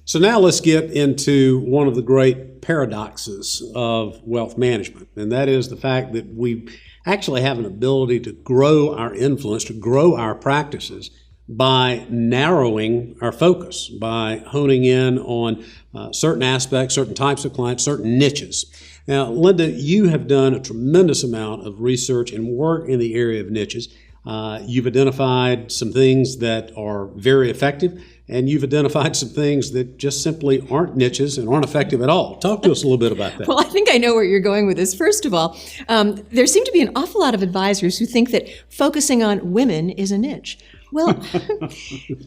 So now let's get into one of the great paradoxes of wealth management, and that is the fact that we actually have an ability to grow our influence, to grow our practices by narrowing our focus, by honing in on certain aspects, certain types of clients, certain niches. Now, Linda, you have done a tremendous amount of research and work in the area of niches. You've identified some things that are very effective, and you've identified some things that just simply aren't niches and aren't effective at all. Talk to us a little bit about that. Well, I think I know where you're going with this. First of all, there seem to be an awful lot of advisors who think that focusing on women is a niche. Well,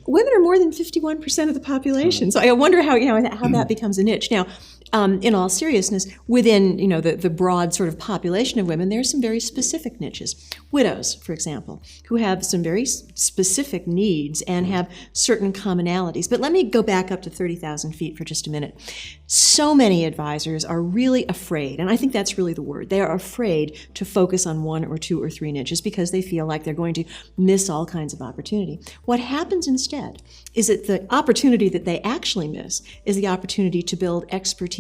women are more than 51% of the population, so I wonder how that becomes a niche. Now, in all seriousness, within the broad sort of population of women, there are some very specific niches. Widows, for example, who have some very specific needs and have certain commonalities. But let me go back up to 30,000 feet for just a minute. So many advisors are really afraid, and I think that's really the word. They are afraid to focus on one or two or three niches because they feel like they're going to miss all kinds of opportunity. What happens instead is that the opportunity that they actually miss is the opportunity to build expertise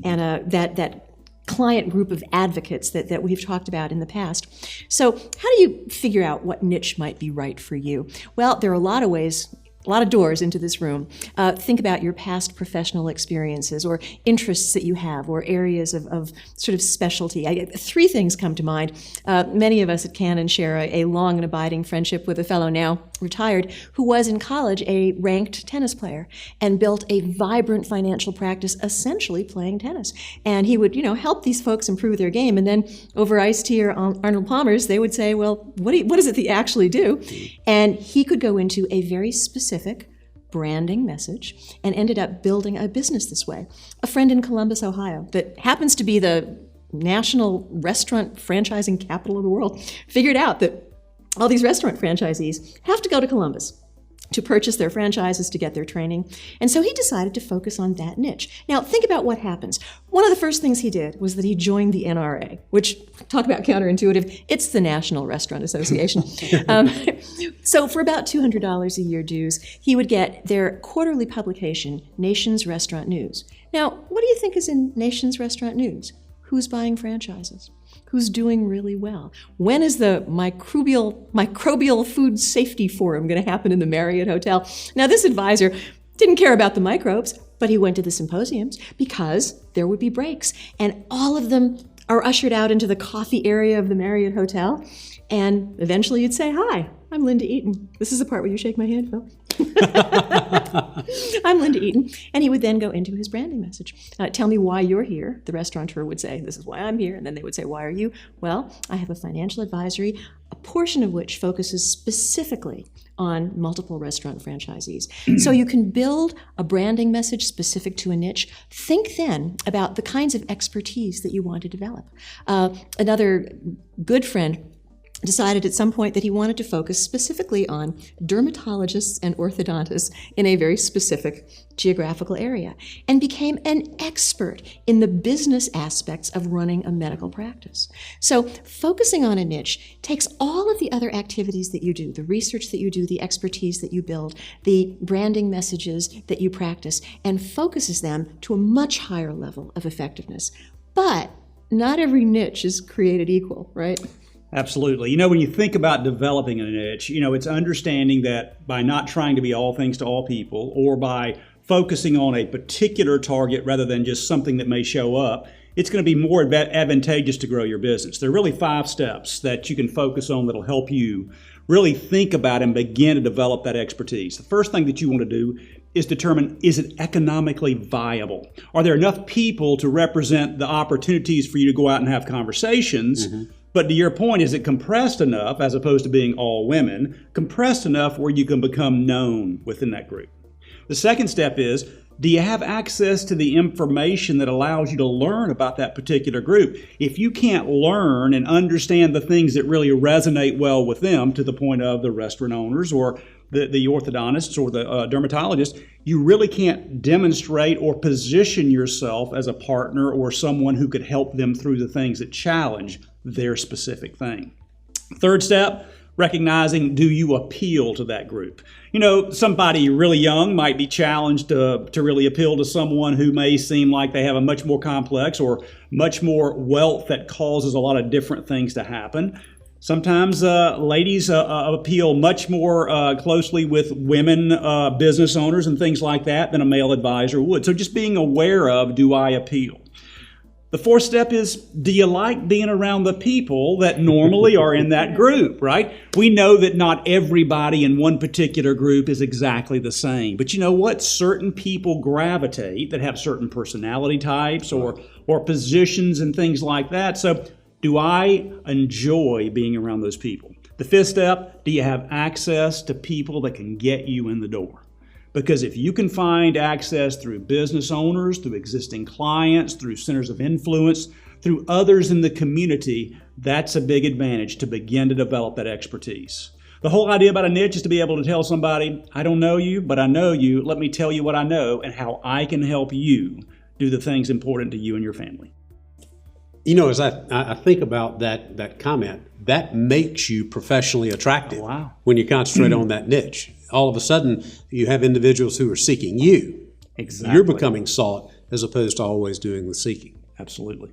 and that client group of advocates that we've talked about in the past. So how do you figure out what niche might be right for you? Well, there are a lot of ways, a lot of doors into this room. Think about your past professional experiences or interests that you have or areas of sort of specialty. Three things come to mind. Many of us at Cannon share a long and abiding friendship with a fellow now retired who was in college a ranked tennis player and built a vibrant financial practice essentially playing tennis. And he would, help these folks improve their game. And then over iced tea or Arnold Palmer's, they would say, well, what is it that you actually do? And he could go into a very specific branding message and ended up building a business this way. A friend in Columbus, Ohio, that happens to be the national restaurant franchising capital of the world, figured out that all these restaurant franchisees have to go to Columbus to purchase their franchises, to get their training. And so he decided to focus on that niche. Now, think about what happens. One of the first things he did was that he joined the NRA, which, talk about counterintuitive, it's the National Restaurant Association. So for about $200 a year dues, he would get their quarterly publication, Nation's Restaurant News. Now, what do you think is in Nation's Restaurant News? Who's buying franchises? Who's doing really well? When is the microbial food safety forum going to happen in the Marriott Hotel? Now, this advisor didn't care about the microbes, but he went to the symposiums because there would be breaks. And all of them are ushered out into the coffee area of the Marriott Hotel. And eventually you'd say, hi, I'm Linda Eaton. This is the part where you shake my hand, Phil. I'm Linda Eaton. And he would then go into his branding message. Tell me why you're here. The restaurateur would say, this is why I'm here. And then they would say, why are you? Well, I have a financial advisory, a portion of which focuses specifically on multiple restaurant franchisees. So you can build a branding message specific to a niche. Think then about the kinds of expertise that you want to develop. Another good friend decided at some point that he wanted to focus specifically on dermatologists and orthodontists in a very specific geographical area and became an expert in the business aspects of running a medical practice. So focusing on a niche takes all of the other activities that you do, the research that you do, the expertise that you build, the branding messages that you practice, and focuses them to a much higher level of effectiveness. But not every niche is created equal, right? Absolutely. When you think about developing a niche, it's understanding that by not trying to be all things to all people or by focusing on a particular target rather than just something that may show up, it's going to be more advantageous to grow your business. There are really 5 steps that you can focus on that'll help you really think about and begin to develop that expertise. The first thing that you want to do is determine, is it economically viable? Are there enough people to represent the opportunities for you to go out and have conversations? Mm-hmm. But to your point, is it compressed enough, as opposed to being all women, compressed enough where you can become known within that group? The second step is, do you have access to the information that allows you to learn about that particular group? If you can't learn and understand the things that really resonate well with them, to the point of the restaurant owners or the orthodontists or the dermatologists, you really can't demonstrate or position yourself as a partner or someone who could help them through the things that challenge their specific thing. Third step, recognizing, do you appeal to that group? You know, somebody really young might be challenged to really appeal to someone who may seem like they have a much more complex or much more wealth that causes a lot of different things to happen. Sometimes ladies appeal much more closely with women business owners and things like that than a male advisor would. So just being aware of, do I appeal? The fourth step is, do you like being around the people that normally are in that group, right? We know that not everybody in one particular group is exactly the same. But you know what? Certain people gravitate that have certain personality types or positions and things like that. So do I enjoy being around those people? The fifth step, do you have access to people that can get you in the door? Because if you can find access through business owners, through existing clients, through centers of influence, through others in the community, that's a big advantage to begin to develop that expertise. The whole idea about a niche is to be able to tell somebody, I don't know you, but I know you. Let me tell you what I know and how I can help you do the things important to you and your family. You know, as I think about that comment, that makes you professionally attractive. Oh, wow. When you concentrate on that niche. All of a sudden, you have individuals who are seeking you. Exactly. You're becoming sought as opposed to always doing the seeking. Absolutely.